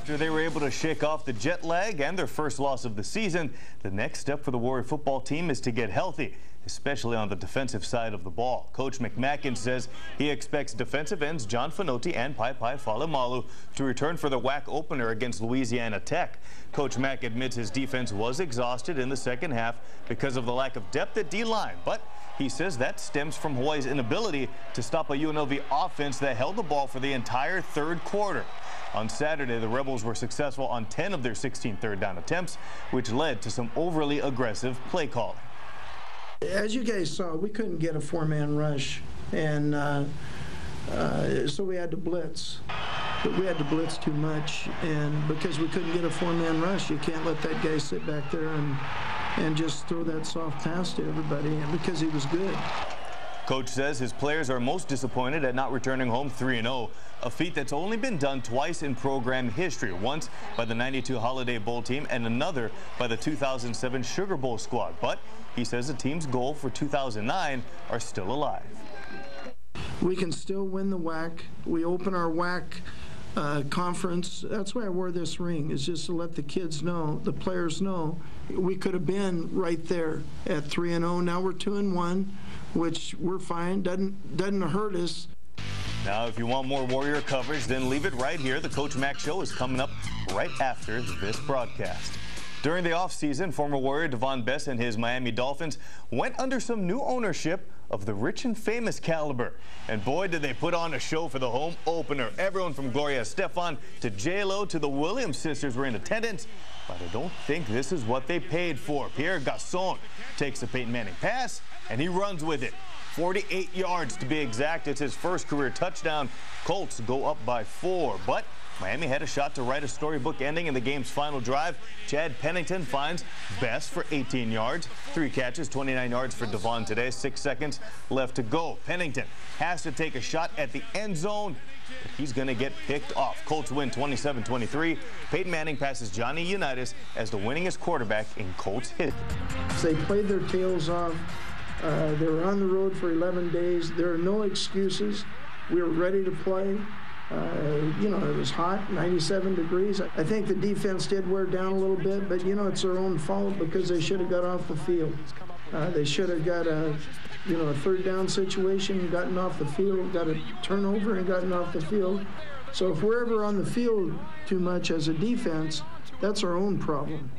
After they were able to shake off the jet lag and their first loss of the season, the next step for the Warrior football team is to get healthy, especially on the defensive side of the ball. Coach McMackin says he expects defensive ends John Fanotti and Paipai Falemalu to return for the WAC opener against Louisiana Tech. Coach Mack admits his defense was exhausted in the second half because of the lack of depth at D-line, but he says that stems from Hawaii's inability to stop a UNLV offense that held the ball for the entire third quarter. On Saturday, the Rebels were successful on 10 of their 16 third down attempts, which led to some overly aggressive play calling. As you guys saw, we couldn't get a four-man rush, and so we had to blitz. But we had to blitz too much, and because we couldn't get a four-man rush, you can't let that guy sit back there and just throw that soft pass to everybody, and because he was good. Coach says his players are most disappointed at not returning home 3-0, a feat that's only been done twice in program history, once by the '92 Holiday Bowl team and another by the 2007 Sugar Bowl squad. But he says the team's goal for 2009 are still alive. We can still win the WAC. We open our WAC conference. That's why I wore this ring, is just to let the kids know, the players know, we could have been right there at 3-0. Now we're 2-1, which we're fine. Doesn't hurt us. Now, if you want more Warrior coverage, then leave it right here. The Coach Mack Show is coming up right after this broadcast. During the offseason, former Warrior Devon Bess and his Miami Dolphins went under some new ownership of the rich and famous caliber. And boy, did they put on a show for the home opener. Everyone from Gloria Estefan to J-Lo to the Williams sisters were in attendance. But I don't think this is what they paid for. Pierre Garçon takes a Peyton Manning pass, and he runs with it. 48 yards to be exact. It's his first career touchdown. Colts go up by 4, but Miami had a shot to write a storybook ending in the game's final drive. Chad Pennington finds Bess for 18 yards. 3 catches, 29 yards for Devon today. 6 seconds left to go. Pennington has to take a shot at the end zone, but he's going to get picked off. Colts win 27-23. Peyton Manning passes Johnny Unitas as the winningest quarterback in Colts history. They played their tails off. They were on the road for 11 days. There are no excuses. We were ready to play. You know, it was hot, 97 degrees. I think the defense did wear down a little bit, but, you know, it's their own fault because they should have got off the field. They should have got a third down situation, gotten off the field, got a turnover and gotten off the field. So if we're ever on the field too much as a defense, that's our own problem.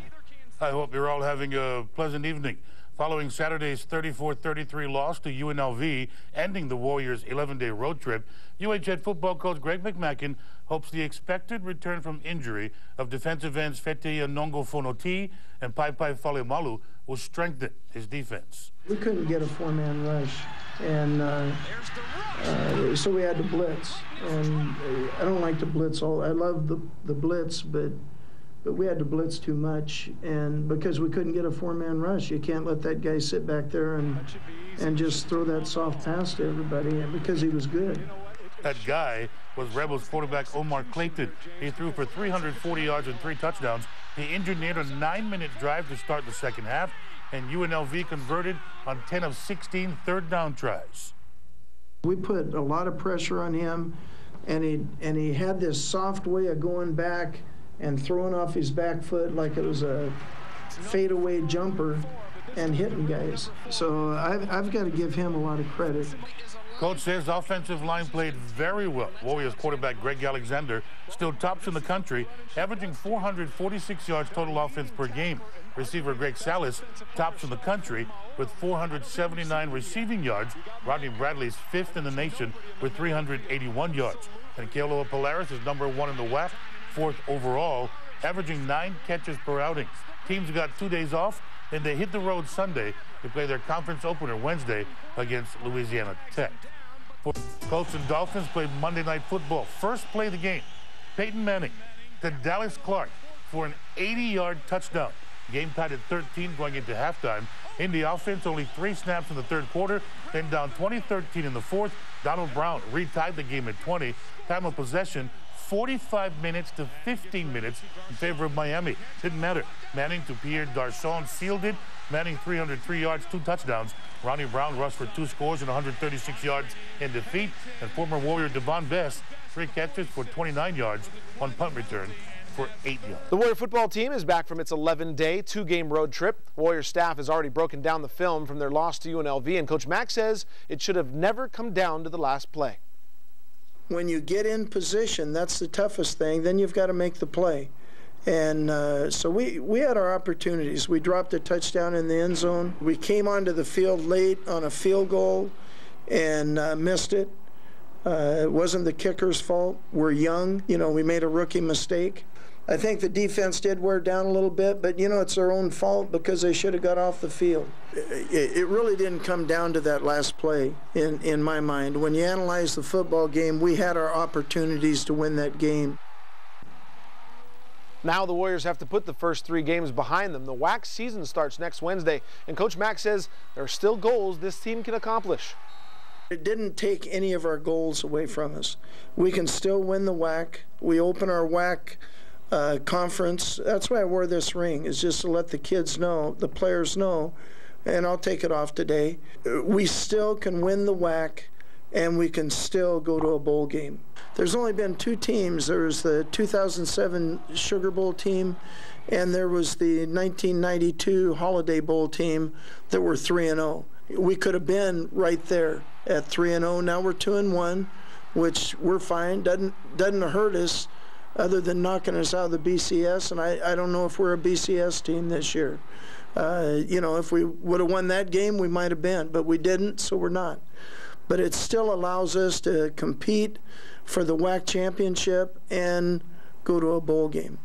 I hope you're all having a pleasant evening. Following Saturday's 34-33 loss to UNLV, ending the Warriors' 11-day road trip, UH head football coach Greg McMackin hopes the expected return from injury of defensive ends Feteia Nongo-Fonoti and Paipai Falemalu will strengthen his defense. We couldn't get a four-man rush, and so we had to blitz. And I don't like to blitz all. I love the blitz, but we had to blitz too much, and because we couldn't get a four-man rush, you can't let that guy sit back there and just throw that soft pass to everybody, and because he was good. That guy was Rebels quarterback Omar Clayton. He threw for 340 yards and 3 touchdowns. He engineered a 9-minute drive to start the second half, and UNLV converted on 10 of 16 third down tries. We put a lot of pressure on him, and he had this soft way of going back and throwing off his back foot like it was a fadeaway jumper and hitting guys. So I've got to give him a lot of credit. Coach says offensive line played very well. Warriors quarterback Greg Alexander still tops in the country, averaging 446 yards total offense per game. Receiver Greg Salas tops in the country with 479 receiving yards. Rodney Bradley's 5th in the nation with 381 yards. And Kealoha Polaris is number 1 in the WAC, 4th overall, averaging 9 catches per outing. Teams got 2 days off, then they hit the road Sunday to play their conference opener Wednesday against Louisiana Tech. Colts and Dolphins played Monday Night Football. First play of the game, Peyton Manning to Dallas Clark for an 80-yard touchdown. Game tied at 13 going into halftime. In the offense, only 3 snaps in the third quarter, then down 20-13 in the fourth. Donald Brown retied the game at 20. Time of possession, 45 minutes to 15 minutes in favor of Miami. Didn't matter. Manning to Pierre Garçon sealed it. Manning 303 yards, 2 touchdowns. Ronnie Brown rushed for 2 scores and 136 yards in defeat. And former Warrior Devon Bess, 3 catches for 29 yards on punt return for 8 yards. The Warrior football team is back from its 11-day, 2-game road trip. Warrior staff has already broken down the film from their loss to UNLV, and Coach Mack says it should have never come down to the last play. When you get in position, that's the toughest thing. Then you've got to make the play. And so we had our opportunities. We dropped a touchdown in the end zone. We came onto the field late on a field goal and missed it. It wasn't the kicker's fault. We're young. You know, we made a rookie mistake. I think the defense did wear down a little bit, but, you know, it's their own fault because they should have got off the field. It really didn't come down to that last play in my mind. When you analyze the football game, we had our opportunities to win that game. Now the Warriors have to put the first 3 games behind them. The WAC season starts next Wednesday, and Coach Mack says there are still goals this team can accomplish. It didn't take any of our goals away from us. We can still win the WAC. We open our WAC conference. That's why I wore this ring, is just to let the kids know, the players know, and I'll take it off today. We still can win the WAC, and we can still go to a bowl game. There's only been 2 teams. There was the 2007 Sugar Bowl team, and there was the 1992 Holiday Bowl team that were 3-0. We could have been right there at 3-0. Now we're 2-1, which we're fine. Doesn't hurt us other than knocking us out of the BCS, and I don't know if we're a BCS team this year. You know, if we would have won that game, we might have been, but we didn't, so we're not. But it still allows us to compete for the WAC championship and go to a bowl game.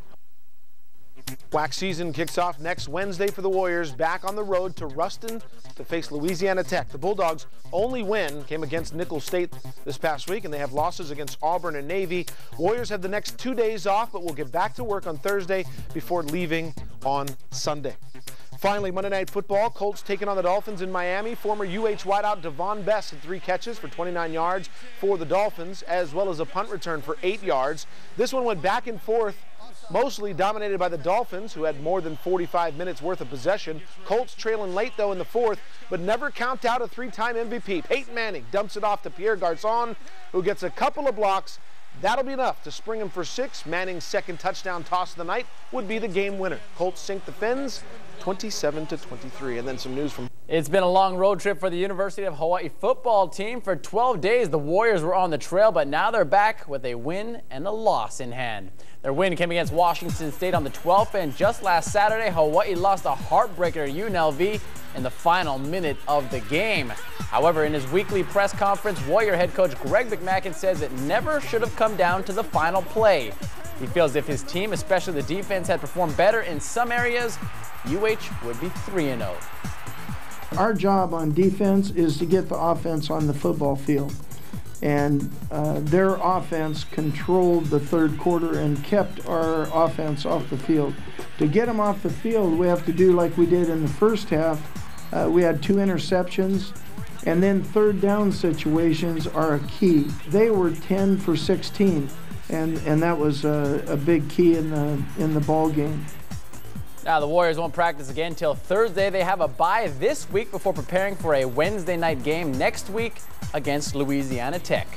WAC season kicks off next Wednesday for the Warriors, back on the road to Ruston to face Louisiana Tech. The Bulldogs' only win came against Nicholls State this past week, and they have losses against Auburn and Navy. Warriors have the next 2 days off, but will get back to work on Thursday before leaving on Sunday. Finally, Monday Night Football, Colts taking on the Dolphins in Miami. Former UH wideout Devon Best had 3 catches for 29 yards for the Dolphins, as well as a punt return for 8 yards. This one went back and forth, mostly dominated by the Dolphins, who had more than 45 minutes worth of possession. Colts trailing late, though, in the 4th, but never count out a 3-time MVP. Peyton Manning dumps it off to Pierre Garçon, who gets a couple of blocks. That'll be enough to spring him for 6. Manning's second touchdown toss of the night would be the game winner. Colts sink the Fins 27-23. And then some news from... It's been a long road trip for the University of Hawaii football team. For 12 days, the Warriors were on the trail, but now they're back with a win and a loss in hand. Their win came against Washington State on the 12th, and just last Saturday, Hawaii lost a heartbreaker to UNLV in the final minute of the game. However, in his weekly press conference, Warrior head coach Greg McMackin says it never should have come down to the final play. He feels if his team, especially the defense, had performed better in some areas, UH would be 3-0. Our job on defense is to get the offense on the football field. And their offense controlled the 3rd quarter and kept our offense off the field. To get them off the field, we have to do like we did in the first half. We had 2 interceptions, and then 3rd down situations are a key. They were 10 for 16, and that was a big key in the ball game. Now, the Warriors won't practice again until Thursday. They have a bye this week before preparing for a Wednesday night game next week against Louisiana Tech.